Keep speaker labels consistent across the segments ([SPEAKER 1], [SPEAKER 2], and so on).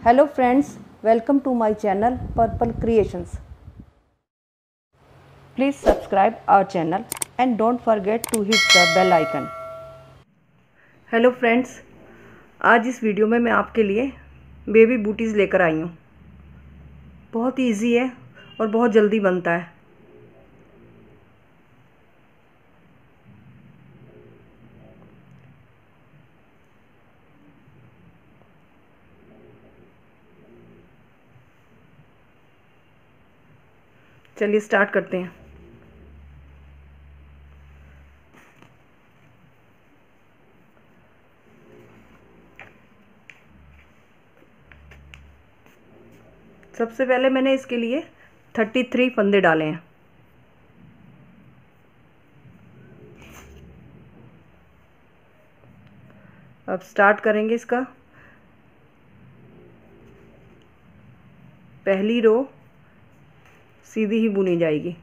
[SPEAKER 1] Hello friends, welcome to my channel Purple Creations. Please subscribe our channel and don't forget to hit the bell icon. Hello friends, आज इस video में मैं आपके लिए baby booties लेकर आई हूँ। बहुत इजी है और बहुत जल्दी बनता है। चलिए स्टार्ट करते हैं। सबसे पहले मैंने इसके लिए 33 फंदे डाले हैं। अब स्टार्ट करेंगे इसका। पहली रो सीधी ही बुनी जाएगी।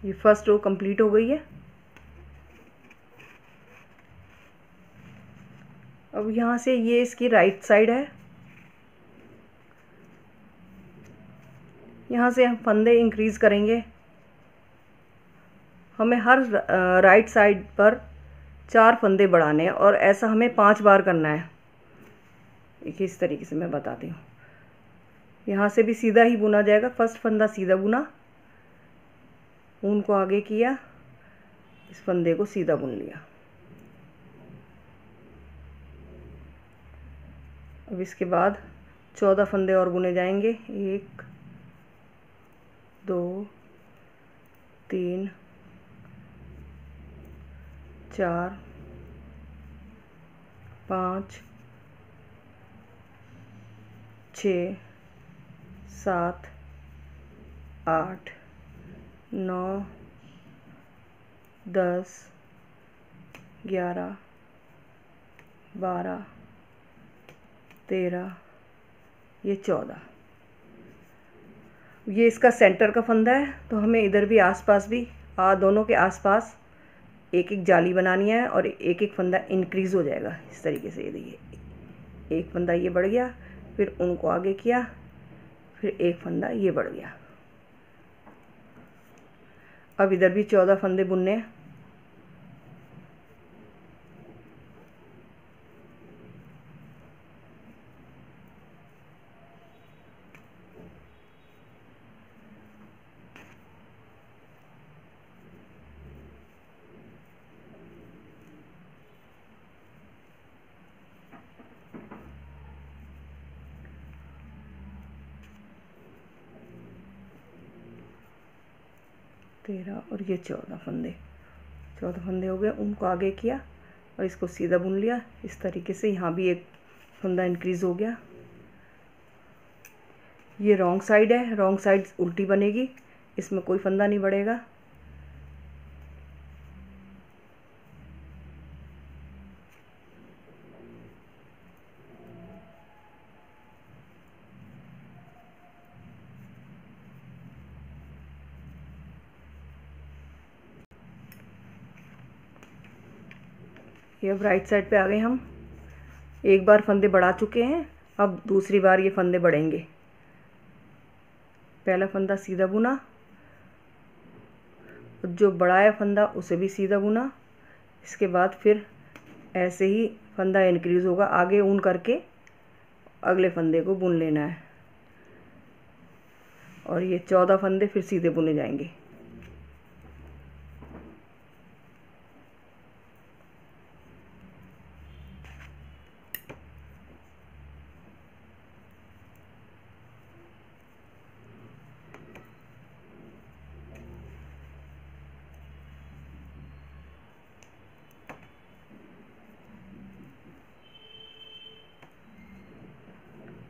[SPEAKER 1] ये फर्स्ट रो कंप्लीट हो गई है। अब यहाँ से ये इसकी राइट साइड है। यहाँ से हम फंदे इंक्रीज करेंगे। हमें हर राइट साइड पर 4 फंदे बढ़ाने हैं और ऐसा हमें 5 बार करना है। देखिए इस तरीके से मैं बताती हूँ। यहाँ से भी सीधा ही बुना जाएगा। फर्स्ट फंदा सीधा बुना, ऊन को आगे किया, इस फंदे को सीधा बुन लिया। अब इसके बाद 14 फंदे और बुने जाएंगे। 1 2 3 4 5 6 7 8 9 10 11 12 13, ये 14। ये इसका सेंटर का फंदा है, तो हमें इधर भी आसपास भी दोनों के आसपास एक एक जाली बनानी है और एक एक फंदा इंक्रीज़ हो जाएगा इस तरीके से। ये देखिए, एक फंदा ये बढ़ गया, फिर उनको आगे किया, फिर एक फंदा ये बढ़ गया। अब इधर भी 14 फंदे बुनने हैं। और ये 14 फंदे हो गए। उनको आगे किया और इसको सीधा बुन लिया इस तरीके से। यहाँ भी एक फंदा इंक्रीज़ हो गया। ये रॉन्ग साइड है, रॉन्ग साइड उल्टी बनेगी, इसमें कोई फंदा नहीं बढ़ेगा। ये अब राइट साइड पे आ गए हम। एक बार फंदे बढ़ा चुके हैं, अब दूसरी बार ये फंदे बढ़ेंगे। पहला फंदा सीधा बुना, जो बढ़ाया फंदा उसे भी सीधा बुना। इसके बाद फिर ऐसे ही फंदा इंक्रीज़ होगा, आगे ऊन करके अगले फंदे को बुन लेना है। और ये 14 फंदे फिर सीधे बुने जाएंगे।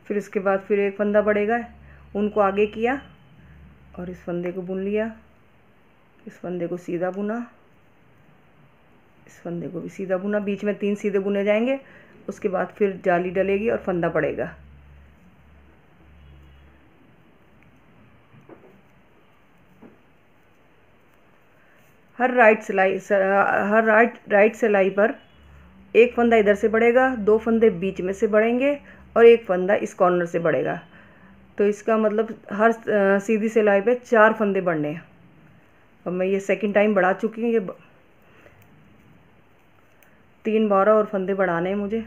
[SPEAKER 1] फिर इसके बाद फिर एक फंदा बढ़ेगा, उनको आगे किया और इस फंदे को बुन लिया, इस फंदे को सीधा बुना, इस फंदे को भी सीधा बुना, बीच में 3 सीधे बुने जाएंगे। उसके बाद फिर जाली डलेगी और फंदा पड़ेगा। हर राइट सिलाई पर एक फंदा इधर से बढ़ेगा, 2 फंदे बीच में से बढ़ेंगे और एक फंदा इस कॉर्नर से बढ़ेगा। तो इसका मतलब हर सीधी सिलाई पे 4 फंदे बढ़ने हैं। और मैं ये सेकंड टाइम बढ़ा चुकी हूँ, ये 3 बार और फंदे बढ़ाने हैं मुझे।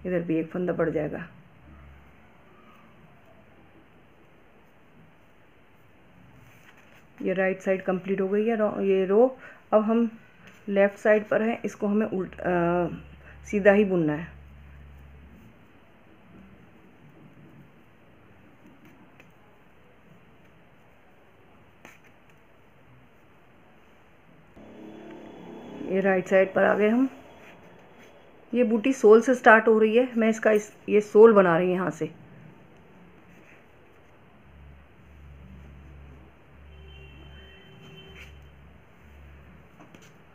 [SPEAKER 1] इधर भी एक फंदा बढ़ जाएगा। ये राइट साइड कंप्लीट हो गई है ये रो। अब हम लेफ़्ट साइड पर हैं, इसको हमें सीधा ही बुनना है। ये राइट साइड पर आ गए हम। ये बूटी सोल से स्टार्ट हो रही है, मैं इसका ये सोल बना रही हूँ यहाँ से।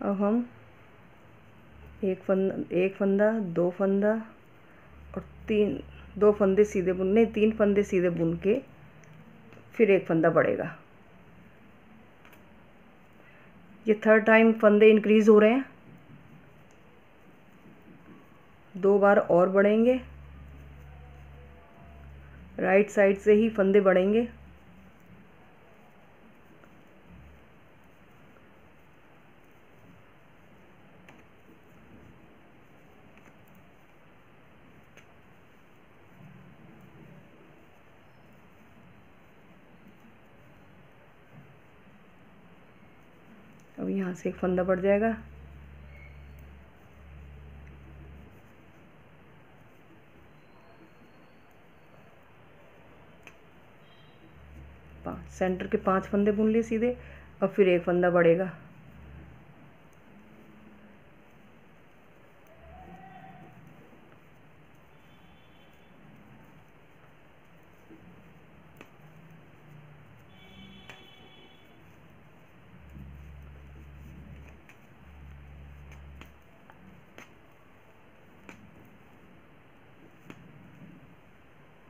[SPEAKER 1] अब हम एक फंदा 2 फंदा और 2 फंदे सीधे बुनने, 3 फंदे सीधे बुन के फिर एक फंदा बढ़ेगा। ये थर्ड टाइम फंदे इंक्रीज हो रहे हैं, 2 बार और बढ़ेंगे, राइट साइड से ही फंदे बढ़ेंगे। अब यहाँ से एक फंदा बढ़ जाएगा। सेंटर के 5 फंदे बुन लिए सीधे, अब फिर एक फंदा बढ़ेगा।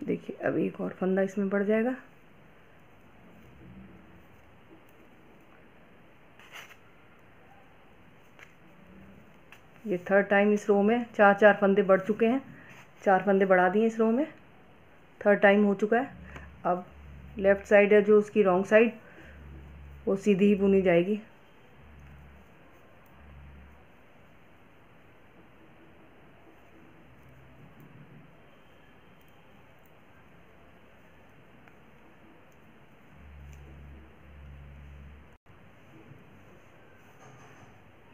[SPEAKER 1] देखिए अब एक और फंदा इसमें बढ़ जाएगा। ये थर्ड टाइम इस रो में 4 फंदे बढ़ चुके हैं, 4 फंदे बढ़ा दिए इस रो में, थर्ड टाइम हो चुका है। अब लेफ़्ट साइड है जो उसकी रॉन्ग साइड, वो सीधी ही बुनी जाएगी।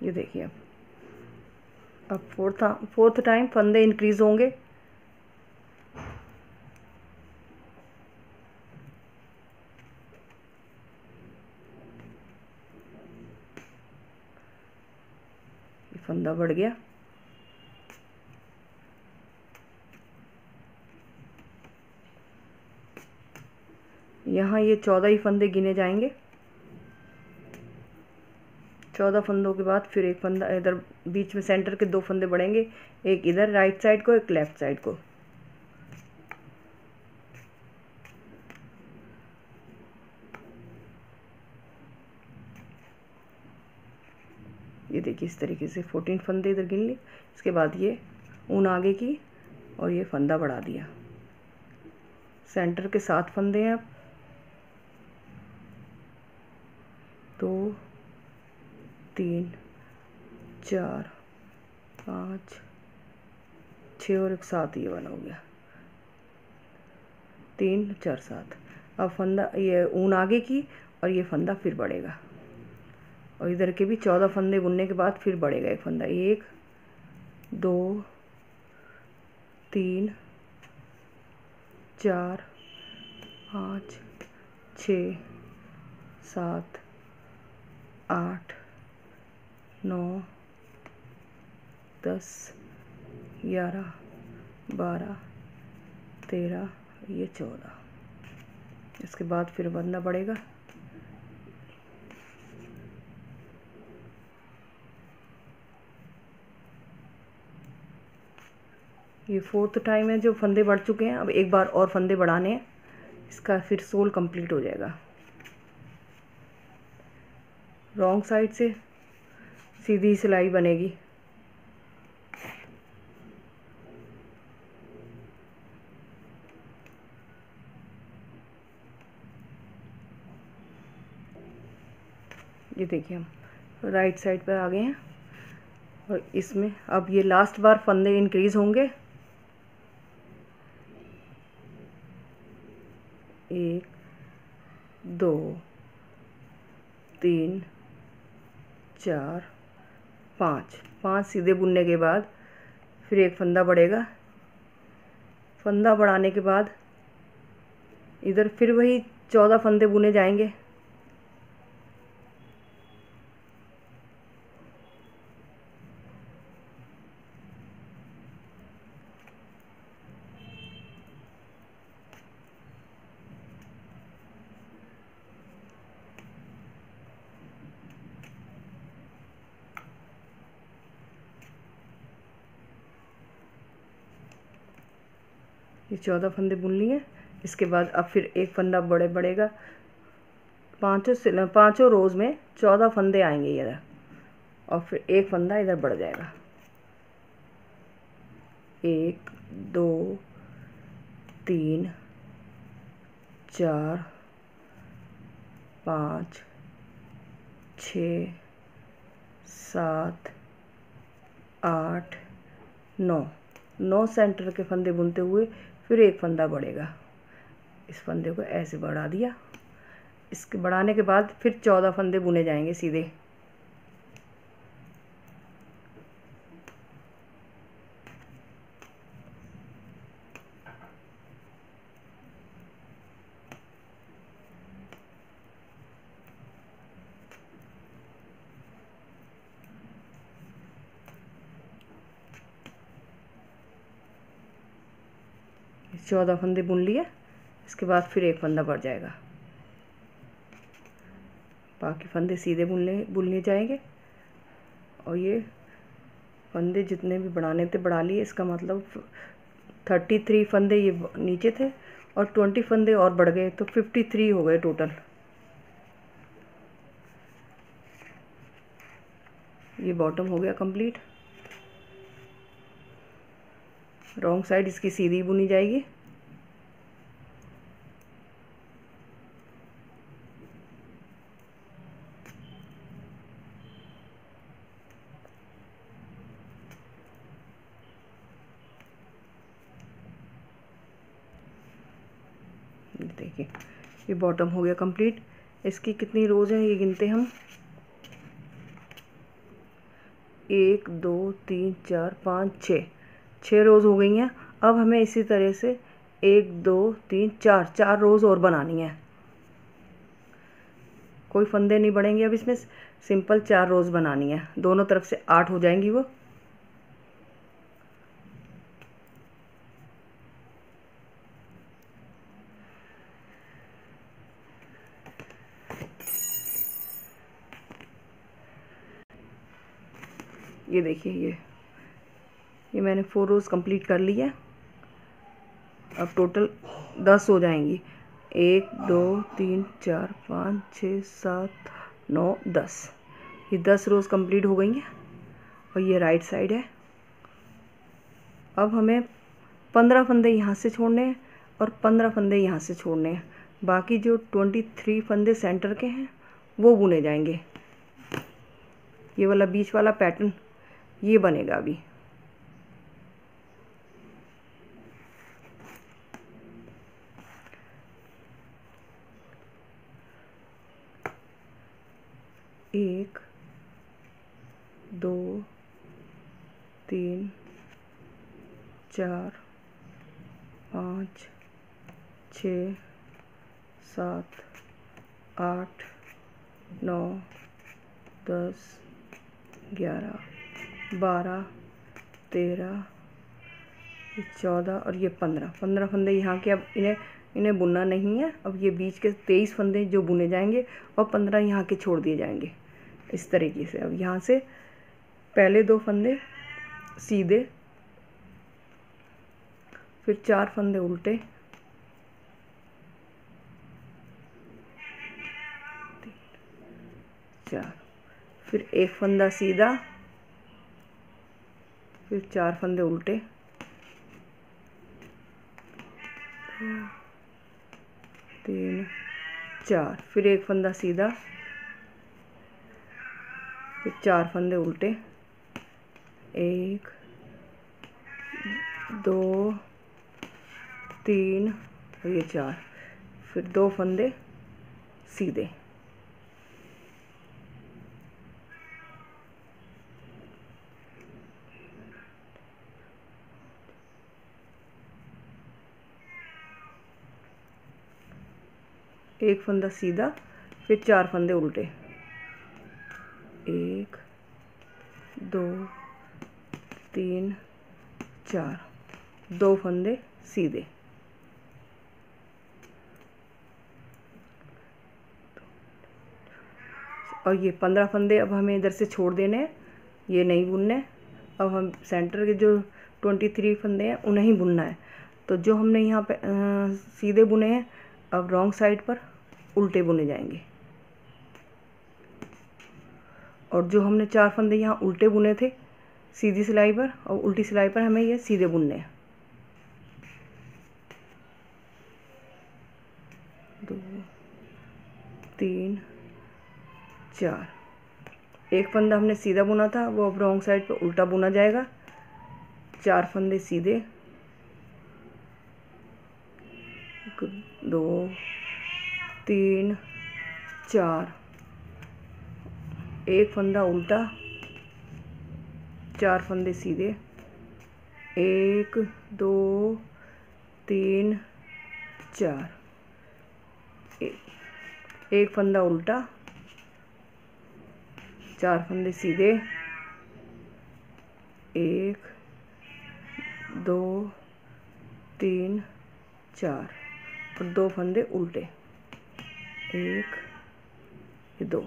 [SPEAKER 1] ये देखिए अब फोर्थ टाइम फंदे इंक्रीज होंगे। फंदा बढ़ गया। यहाँ ये 14 ही फंदे गिने जाएंगे। 14 फंदों के बाद फिर एक फंदा इधर बीच में, सेंटर के 2 फंदे बढ़ेंगे, एक इधर राइट साइड को, एक लेफ्ट साइड को। ये देखिए इस तरीके से 14 फंदे इधर गिन लिए। इसके बाद ये ऊन आगे की और ये फंदा बढ़ा दिया। सेंटर के 7 फंदे हैं। अब 2 3 4 5 6 और एक 7, ये वाला हो गया 3 4 7। अब फंदा ये ऊन आगे की और ये फंदा फिर बढ़ेगा, और इधर के भी 14 फंदे बुनने के बाद फिर बढ़ेगा एक फंदा। 1 2 3 4 5 6 7 8 9 10 11 12 13, ये 14। इसके बाद फिर बंधा बढ़ेगा। ये 4th टाइम है जो फंदे बढ़ चुके हैं। अब एक बार और फंदे बढ़ाने हैं, इसका फिर सोल कंप्लीट हो जाएगा। रॉन्ग साइड से सीधी सिलाई बनेगी। ये देखिए हम राइट साइड पे आ गए हैं और इसमें अब ये लास्ट बार फंदे इंक्रीज होंगे। 1 2 3 4 5 सीधे बुनने के बाद फिर एक फंदा बढ़ेगा। फंदा बढ़ाने के बाद इधर फिर वही 14 फंदे बुने जाएंगे। ये 14 फंदे बुन लिए। इसके बाद अब फिर एक फंदा बढ़ेगा। पाँचों रोज में 14 फंदे आएंगे इधर और फिर एक फंदा इधर बढ़ जाएगा। 1 2 3 4 5 6 7 8 9 सेंटर के फंदे बुनते हुए फिर एक फंदा बढ़ेगा। इस फंदे को ऐसे बढ़ा दिया। इसके बढ़ाने के बाद फिर 14 फंदे बुने जाएंगे सीधे। ये 14 फंदे बुन लिए। इसके बाद फिर एक फंदा बढ़ जाएगा। बाकी फंदे सीधे बुनने जाएंगे और ये फंदे जितने भी बढ़ाने थे बढ़ा लिए। इसका मतलब 33 फंदे ये नीचे थे और 20 फंदे और बढ़ गए तो 53 हो गए टोटल। ये बॉटम हो गया कंप्लीट। रॉन्ग साइड इसकी सीधी बुनी जाएगी। देखिए ये बॉटम हो गया कंप्लीट। इसकी कितनी रोज हैं ये गिनते हम। 1 2 3 4 5 6 रोज हो गई हैं। अब हमें इसी तरह से 1 2 3 4 रोज और बनानी है। कोई फंदे नहीं बढ़ेंगे अब इसमें, सिंपल 4 रोज बनानी है। दोनों तरफ से 8 हो जाएंगी वो। ये देखिए ये मैंने 4 रोज कंप्लीट कर ली है। अब टोटल 10 हो जाएंगी। 1 2 3 4 5 6 7 9 10। ये 10 रोज कंप्लीट हो गई हैं और ये राइट साइड है। अब हमें 15 फंदे यहाँ से छोड़ने हैं और 15 फंदे यहाँ से छोड़ने हैं। बाकी जो 23 फंदे सेंटर के हैं वो बुने जाएंगे। ये वाला बीच वाला पैटर्न ये बनेगा अभी। एक 2 3 4 5 6 7 8 9 10 11 12 13 14 और ये 15 फंदे यहाँ के। अब इन्हें बुनना नहीं है। अब ये बीच के 23 फंदे जो बुने जाएंगे और 15 यहाँ के छोड़ दिए जाएंगे इस तरीके से। अब यहाँ से पहले 2 फंदे सीधे, फिर 4 फंदे उल्टे, 4, फिर 1 फंदा सीधा, फिर 4 फंदे उल्टे, 3 4, फिर 1 फंदा सीधा, फिर 4 फंदे उल्टे, 1 2 3 और ये 4, फिर 2 फंदे सीधे। एक फंदा सीधा, फिर 4 फंदे उल्टे, 1 2 3 4, 2 फंदे सीधे। और ये 15 फंदे अब हमें इधर से छोड़ देने हैं, ये नहीं बुनने। अब हम सेंटर के जो 23 फंदे हैं उन्हें ही बुनना है। तो जो हमने यहाँ पे सीधे बुने हैं, अब रॉन्ग साइड पर उल्टे बुने जाएंगे। और जो हमने 4 फंदे यहाँ उल्टे बुने थे सीधी सिलाई पर, और उल्टी सिलाई पर हमें ये सीधे बुनने हैं। 2 3 4, एक फंदा हमने सीधा बुना था, वो अब रॉन्ग साइड पर उल्टा बुना जाएगा। 4 फंदे सीधे, 2 3 4, एक फंदा उल्टा, 4 फंदे सीधे, 1 2 3 4, एक फंदा उल्टा, 4 फंदे सीधे, 1 2 3 4 और 2 फंदे उल्टे, 1 2।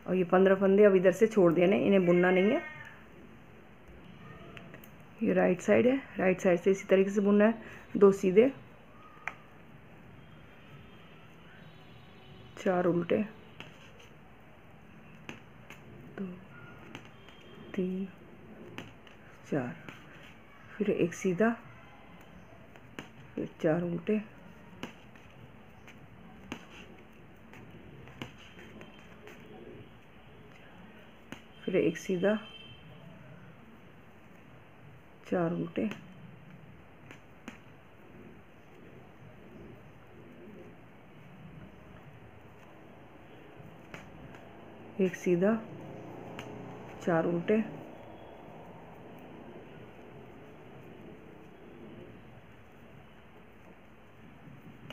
[SPEAKER 1] और ये 15 फंदे अब इधर से छोड़ देने, इन्हें बुनना नहीं है। ये राइट साइड है, राइट साइड से इसी तरीके से बुनना है। 2 सीधे, 4 उल्टे, 2 3 4, फिर 1 सीधा, फिर 4 उल्टे, फिर 1 सीधा, 4 उल्टे, एक सीधा, 4 उल्टे,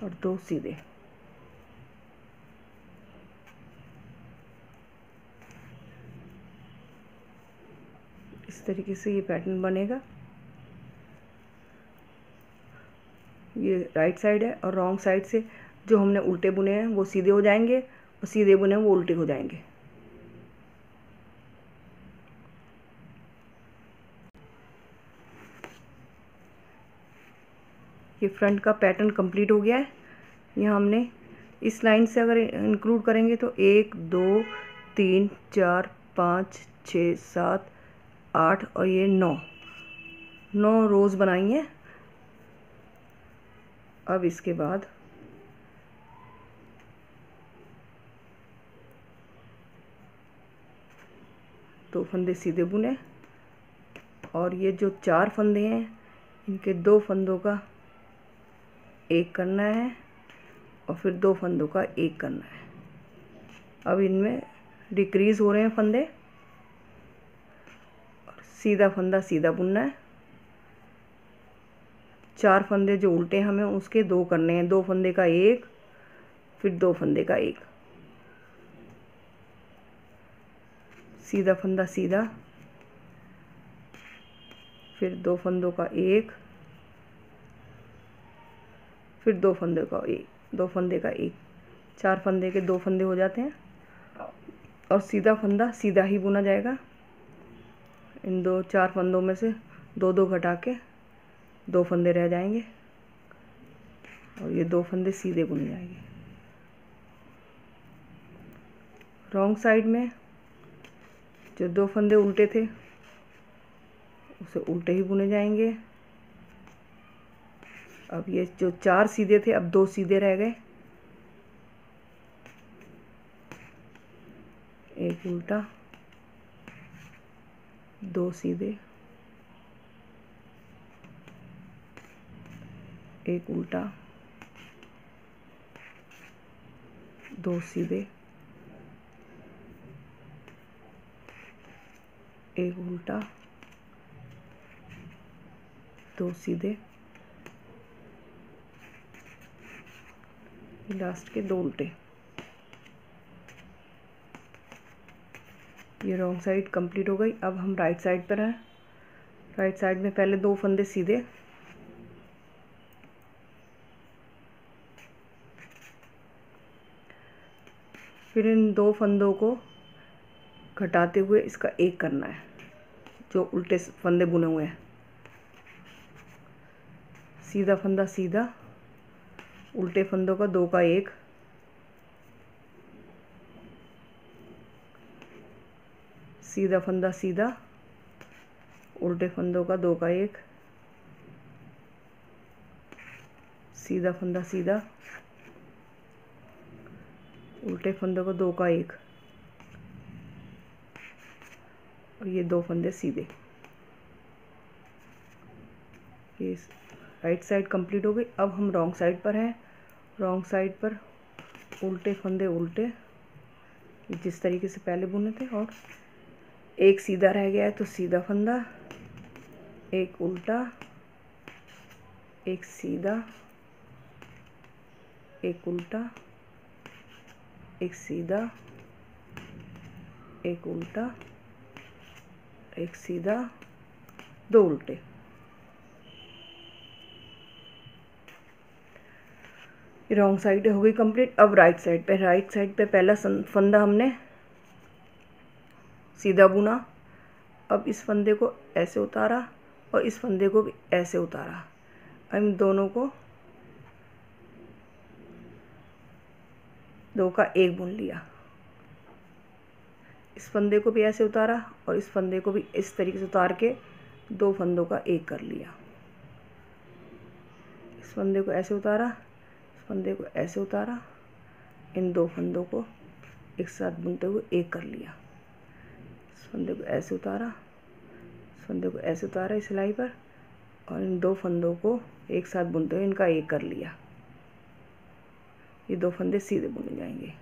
[SPEAKER 1] और 2 सीधे। इस तरीके से ये पैटर्न बनेगा। ये राइट साइड है और रॉन्ग साइड से जो हमने उल्टे बुने हैं वो सीधे हो जाएंगे, और सीधे बुने हैं वो उल्टे हो जाएंगे। ये फ्रंट का पैटर्न कंप्लीट हो गया है। यहाँ हमने इस लाइन से अगर इंक्लूड करेंगे तो 1 2 3 4 5 6 7 8 और ये 9 रोज़ बनाई हैं। अब इसके बाद दो फंदे सीधे बुने, और ये जो 4 फंदे हैं इनके 2 फंदों का एक करना है, और फिर 2 फंदों का एक करना है। अब इनमें डिक्रीज हो रहे हैं फंदे, और सीधा फंदा सीधा बुनना है, 4 फंदे जो उल्टे हमें उसके 2 करने हैं। 2 फंदे का एक, फिर 2 फंदे का एक, सीधा फंदा सीधा, फिर 2 फंदों का एक, फिर 2 फंदे का एक, 2 फंदे का एक, 4 फंदे के 2 फंदे हो जाते हैं और सीधा फंदा सीधा ही बुना जाएगा। इन 4 फंदों में से 2 घटा के 2 फंदे रह जाएंगे और ये 2 फंदे सीधे बुने जाएंगे। रॉन्ग साइड में जो 2 फंदे उल्टे थे उसे उल्टे ही बुने जाएंगे। अब ये जो 4 सीधे थे अब 2 सीधे रह गए, एक उल्टा, 2 सीधे, एक उल्टा, 2 सीधे, एक उल्टा, 2 सीधे, लास्ट के 2 उल्टे। ये रॉन्ग साइड कंप्लीट हो गई। अब हम राइट साइड पर हैं। राइट साइड में पहले 2 फंदे सीधे, फिर इन 2 फंदों को घटाते हुए इसका एक करना है जो उल्टे फंदे बुने हुए हैं। सीधा फंदा सीधा, उल्टे फंदों का 2 का एक, सीधा फंदा सीधा, उल्टे फंदों का 2 का एक, सीधा फंदा सीधा, उल्टे फंदों का 2 का एक और ये 2 फंदे सीधे। ये राइट साइड कंप्लीट हो गई। अब हम रॉन्ग साइड पर हैं। रॉन्ग साइड पर उल्टे फंदे उल्टे, जिस तरीके से पहले बुने थे, और एक सीधा रह गया है तो सीधा फंदा, एक उल्टा, एक सीधा, एक उल्टा, एक सीधा, एक उल्टा, एक सीधा, 2 उल्टे। रॉन्ग साइड हो गई कंप्लीट। अब राइट साइड पे, राइट साइड पे पहला फंदा हमने सीधा बुना। अब इस फंदे को ऐसे उतारा और इस फंदे को भी ऐसे उतारा। अब इन दोनों को 2 का एक बुन लिया। इस फंदे को भी ऐसे उतारा और इस फंदे को भी इस तरीके से उतार के 2 फंदों का एक कर लिया। इस फंदे को ऐसे उतारा, इस फंदे को ऐसे उतारा, इन 2 फंदों को एक साथ बुनते हुए एक कर लिया। इस फंदे को ऐसे उतारा, इस फंदे को ऐसे उतारा इस सिलाई पर और इन 2 फंदों को एक साथ बुनते हुए इनका एक कर लिया। ये 2 फंदे सीधे बुने जाएंगे।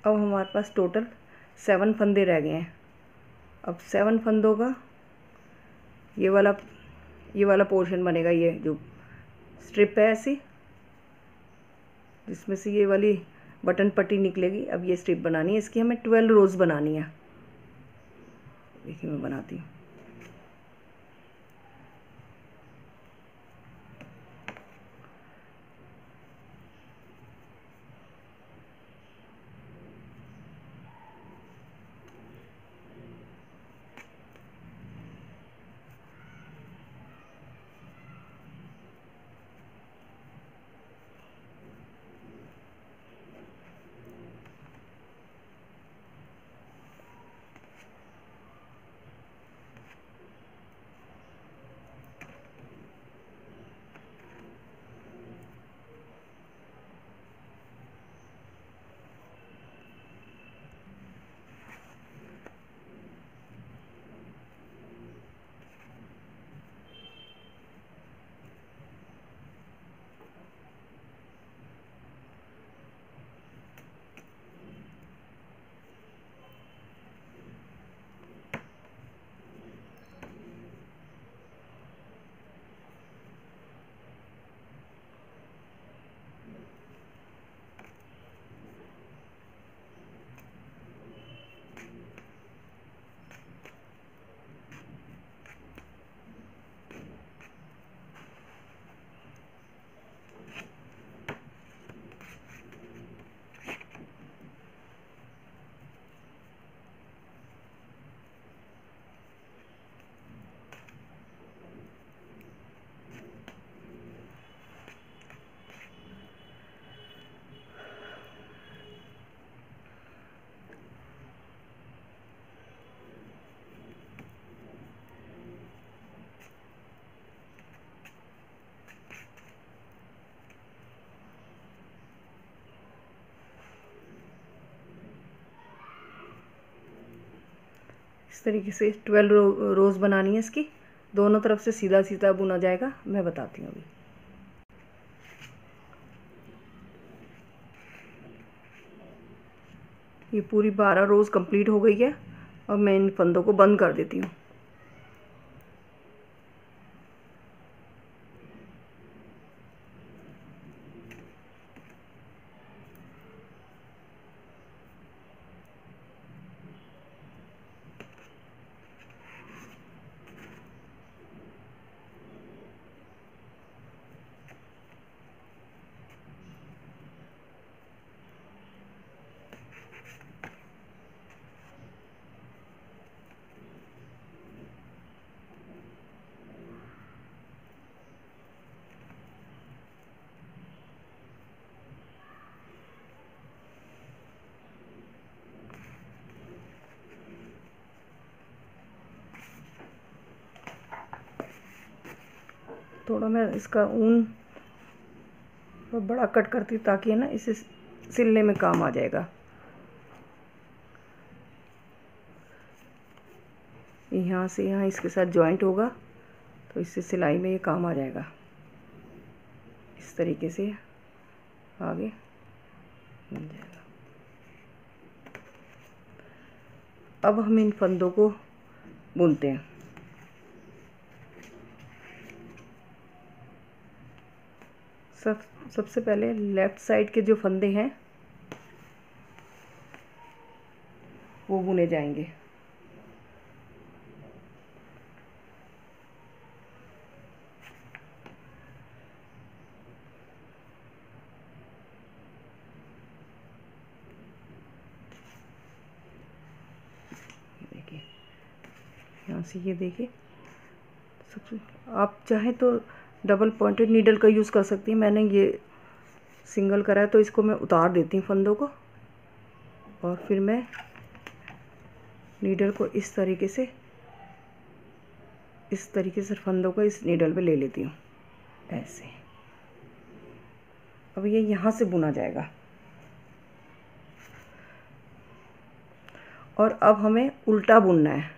[SPEAKER 1] अब हमारे पास टोटल 7 फंदे रह गए हैं। अब 7 फंदों का ये वाला पोर्शन बनेगा। ये जो स्ट्रिप है ऐसी, जिसमें से ये वाली बटन पट्टी निकलेगी। अब ये स्ट्रिप बनानी है, इसकी हमें 12 रोज बनानी है। देखिए मैं बनाती हूँ। इस तरीके से 12 रोज़ बनानी है इसकी। दोनों तरफ से सीधा सीधा बुना जाएगा। मैं बताती हूँ अभी। ये पूरी 12 रोज़ कंप्लीट हो गई है और मैं इन फंदों को बंद कर देती हूँ। थोड़ा मैं इसका ऊन बड़ा कट करती हूँ ताकि है ना इसे सिलने में काम आ जाएगा। यहाँ से यहाँ इसके साथ जॉइंट होगा तो इससे सिलाई में ये काम आ जाएगा। इस तरीके से आगे बन जाएगा। अब हम इन फंदों को बुनते हैं। सबसे पहले लेफ़्ट साइड के जो फंदे हैं वो बुने जाएंगे। देखिए यहाँ से ये देखिए, सबसे आप चाहें तो डबल पॉइंटेड नीडल का यूज़ कर सकती हैं। मैंने ये सिंगल करा है तो इसको मैं उतार देती हूँ फंदों को, और फिर मैं नीडल को इस तरीके से फंदों को इस नीडल पे ले लेती हूँ ऐसे। अब ये यहाँ से बुना जाएगा। और अब हमें उल्टा बुनना है।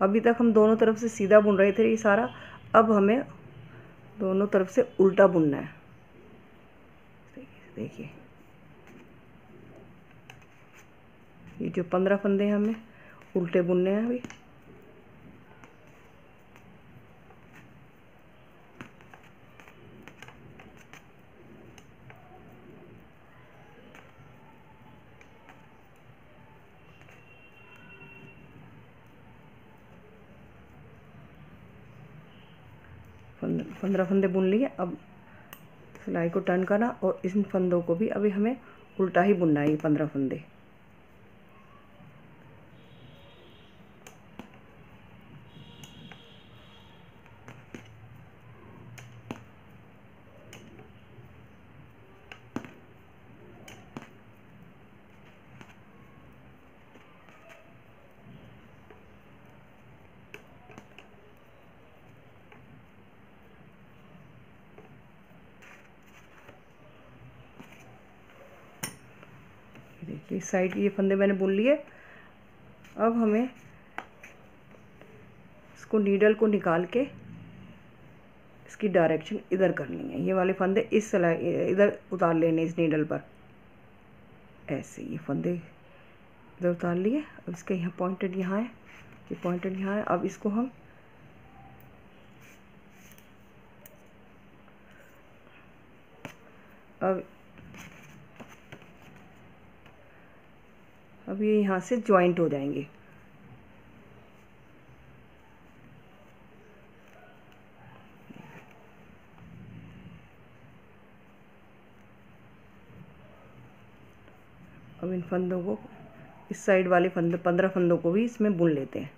[SPEAKER 1] अभी तक हम दोनों तरफ से सीधा बुन रहे थे ये सारा, अब हमें दोनों तरफ से उल्टा बुनना है। देखिए ये जो 15 फंदे हैं हमें उल्टे बुनने हैं अभी। पंद्रह फंदे बुन लिए। अब सिलाई को टर्न करना और इन फंदों को भी अभी हमें उल्टा ही बुनना है। ये 15 फंदे देखिए इस साइड ये फंदे मैंने बुन लिए। अब हमें इसको नीडल को निकाल के इसकी डायरेक्शन इधर करनी है। ये वाले फंदे इस सिलाई इधर उतार लेने इस नीडल पर ऐसे। ये फंदे इधर उतार लिए। अब इसके यहाँ पॉइंटेड यहाँ है, ये पॉइंटेड यहाँ है। अब इसको हम अब ये यहाँ से ज्वाइंट हो जाएंगे। अब इन फंदों को इस साइड वाले फंदे 15 फंदों को भी इसमें बुन लेते हैं।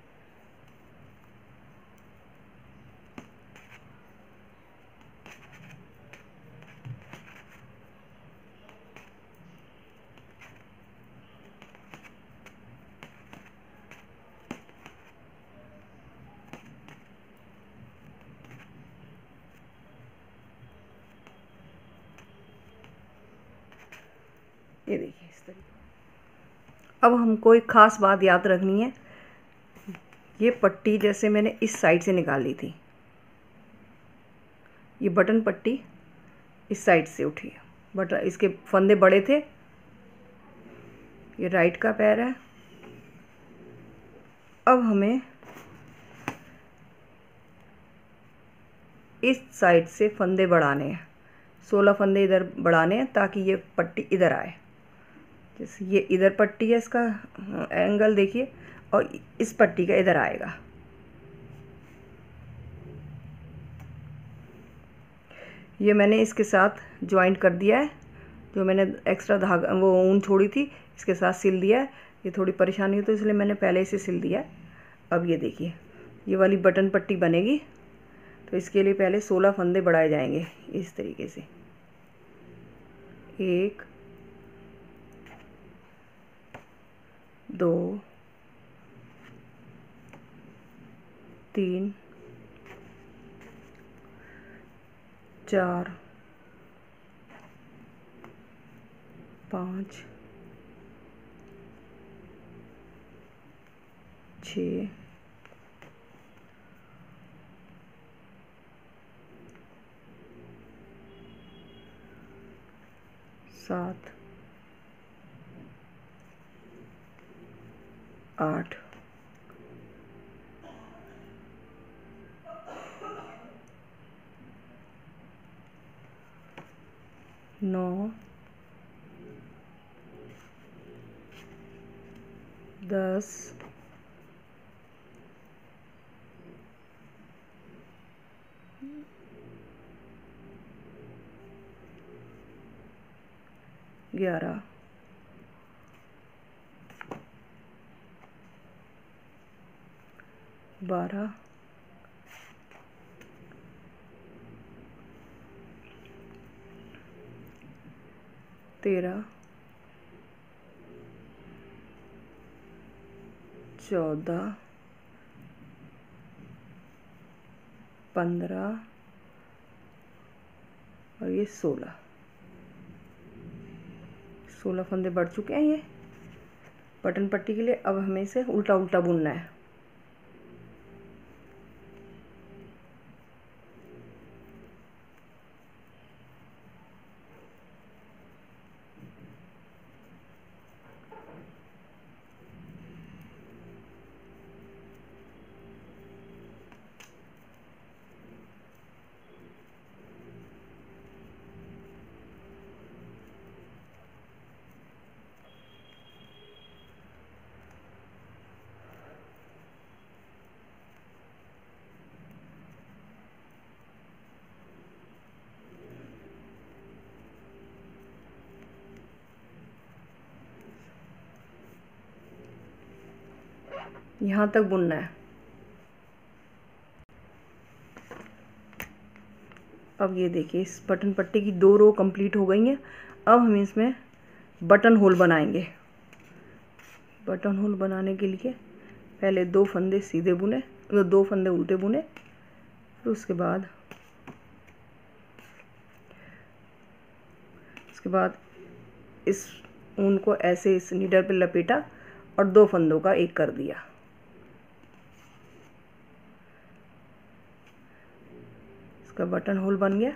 [SPEAKER 1] ये देखिए इस तरीके। अब हमको एक ख़ास बात याद रखनी है, ये पट्टी जैसे मैंने इस साइड से निकाली थी, ये बटन पट्टी इस साइड से उठी है, बट इसके फंदे बड़े थे। ये राइट का पैर है। अब हमें इस साइड से फंदे बढ़ाने हैं, 16 फंदे इधर बढ़ाने हैं ताकि ये पट्टी इधर आए। जैसे ये इधर पट्टी है, इसका एंगल देखिए, और इस पट्टी का इधर आएगा। ये मैंने इसके साथ ज्वाइंट कर दिया है, जो मैंने एक्स्ट्रा धागा वो ऊन छोड़ी थी इसके साथ सिल दिया है। ये थोड़ी परेशानी हो तो इसलिए मैंने पहले इसे सिल दिया है। अब ये देखिए, ये वाली बटन पट्टी बनेगी, तो इसके लिए पहले 16 फंदे बढ़ाए जाएंगे इस तरीके से। 1 2 3 4 5 6 7 8 9 10 11 12 13 14 15 और ये 16 फंदे बढ़ चुके हैं ये बटन पट्टी के लिए। अब हमें इसे उल्टा उल्टा बुनना है। यहाँ तक बुनना है। अब ये देखिए, इस बटन पट्टी की 2 रो कंप्लीट हो गई हैं। अब हम इसमें बटन होल बनाएंगे। बटन होल बनाने के लिए पहले 2 फंदे सीधे बुने, 2 फंदे उल्टे बुने, फिर उसके बाद इस ऊन को ऐसे इस नीडल पे लपेटा और 2 फंदों का एक कर दिया। इसका बटन होल बन गया।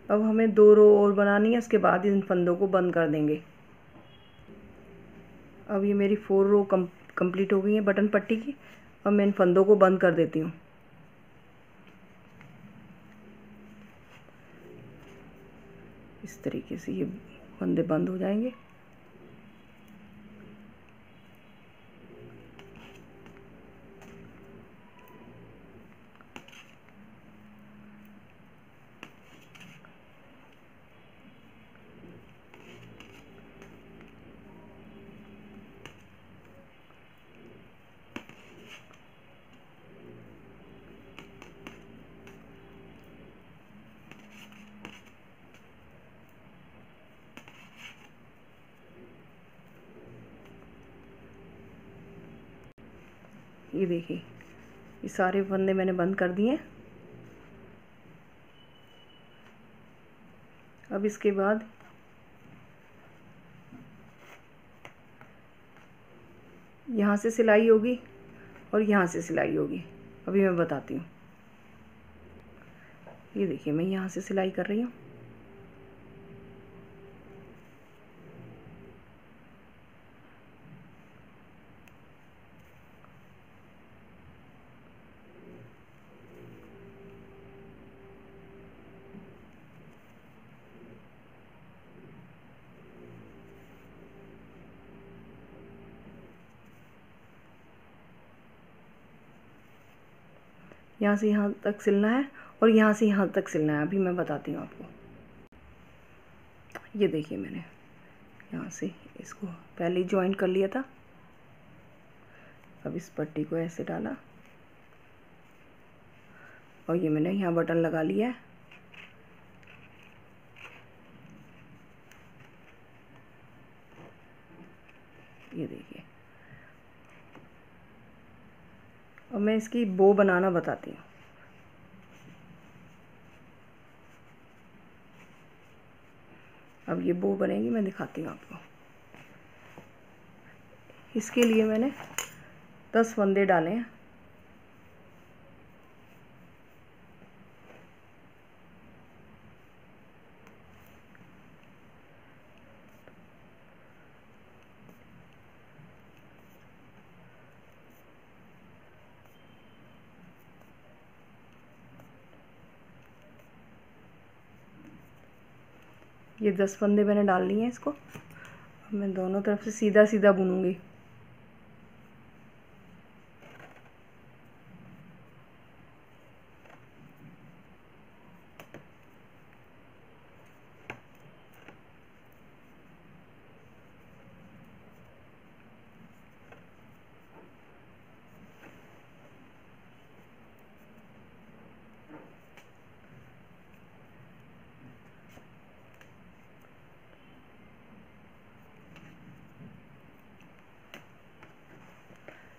[SPEAKER 1] अब हमें 2 रो और बनानी है, उसके बाद इन फंदों को बंद कर देंगे। अब ये मेरी 4 रो कंप्लीट हो गई है बटन पट्टी की। अब मैं इन फंदों को बंद कर देती हूँ। इस तरीके से ये फंदे बंद हो जाएंगे। ये देखिए, ये सारे फंदे मैंने बंद कर दिए। अब इसके बाद यहाँ से सिलाई होगी और यहाँ से सिलाई होगी। अभी मैं बताती हूँ। ये देखिए, मैं यहाँ से सिलाई कर रही हूँ। यहाँ से यहाँ तक सिलना है और यहाँ से यहाँ तक सिलना है। अभी मैं बताती हूँ आपको। ये देखिए, मैंने यहाँ से इसको पहले ही ज्वाइन कर लिया था। अब इस पट्टी को ऐसे डाला और ये मैंने यहाँ बटन लगा लिया है। ये देखिए, और मैं इसकी बो बनाना बताती हूँ। अब ये बो बनेगी, मैं दिखाती हूँ आपको। इसके लिए मैंने 10 फंदे डाले हैं। ये 10 फंदे मैंने डाल लिए हैं इसको। अब मैं दोनों तरफ से सीधा सीधा बुनूंगी।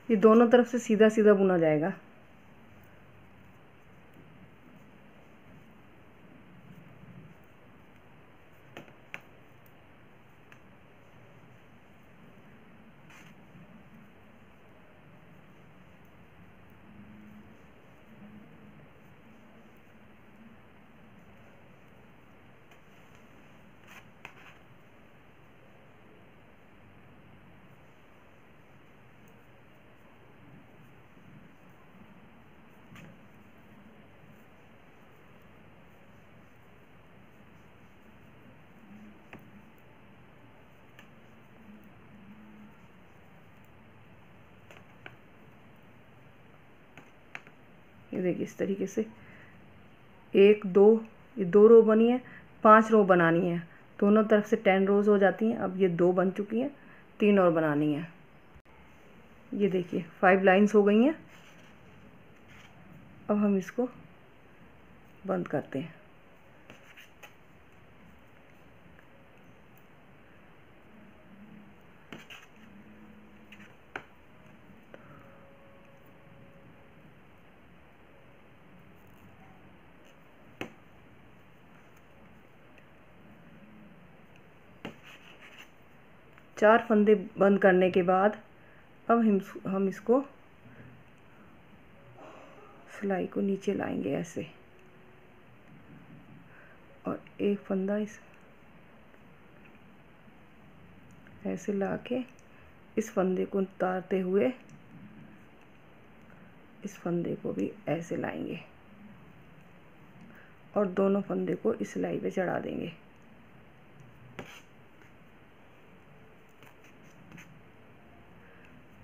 [SPEAKER 1] ये दोनों तरफ से सीधा सीधा बुना जाएगा। ये देखिए, इस तरीके से 1 2, ये 2 रो बनी है। 5 रो बनानी है। दोनों तरफ से 10 रोज हो जाती हैं। अब ये 2 बन चुकी हैं, 3 और बनानी है। ये देखिए, 5 लाइंस हो गई हैं। अब हम इसको बंद करते हैं। चार फंदे बंद करने के बाद अब हम इसको सिलाई को नीचे लाएंगे ऐसे, और एक फंदा ऐसे लाके इस फंदे को उतारते हुए इस फंदे को भी ऐसे लाएंगे और दोनों फंदे को इस सिलाई पे चढ़ा देंगे।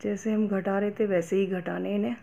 [SPEAKER 1] जैसे हम घटा रहे थे वैसे ही घटाने इन्हें।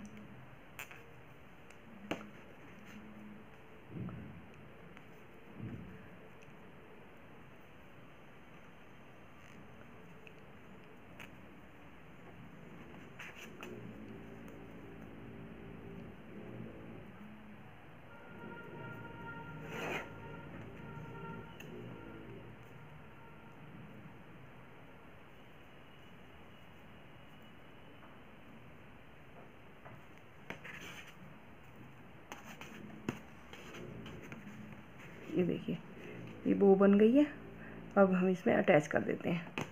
[SPEAKER 1] ये देखिए ये बो बन गई है। अब हम इसमें अटैच कर देते हैं।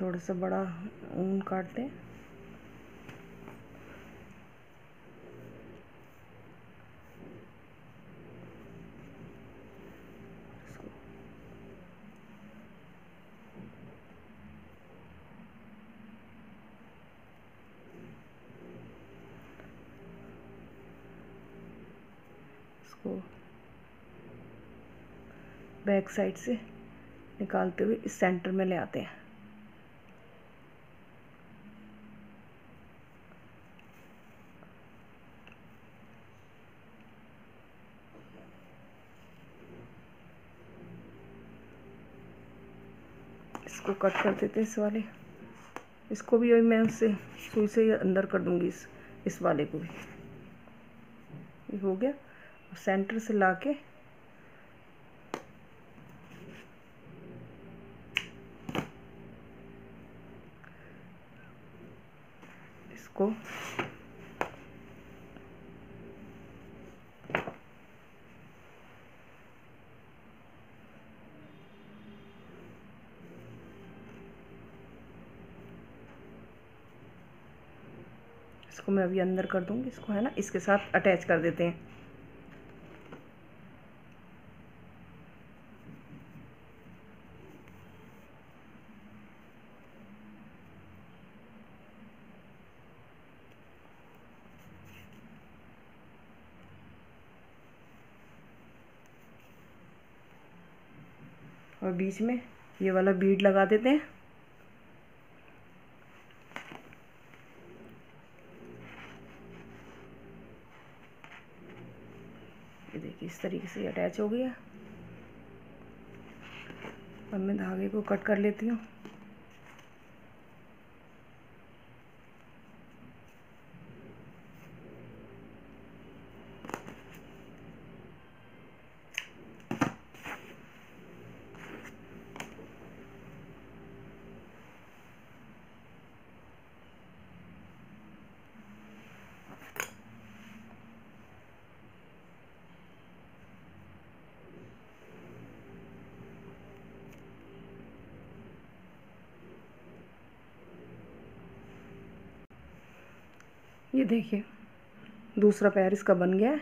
[SPEAKER 1] थोड़ा सा बड़ा ऊन काटते हैं। इसको बैक साइड से निकालते हुए इस सेंटर में ले आते हैं। इसको कट कर देते हैं इस वाले, इसको भी मैं उससे सुई से अंदर कर दूंगी इस वाले को भी। ये हो गया। सेंटर से लाके इसको मैं अभी अंदर कर दूंगी। इसको है ना, इसके साथ अटैच कर देते हैं। और बीच में ये वाला बीड लगा देते हैं। ये देखिए इस तरीके से अटैच हो गया। अब मैं धागे को कट कर लेती हूँ। ये देखिए दूसरा पैर इसका बन गया है।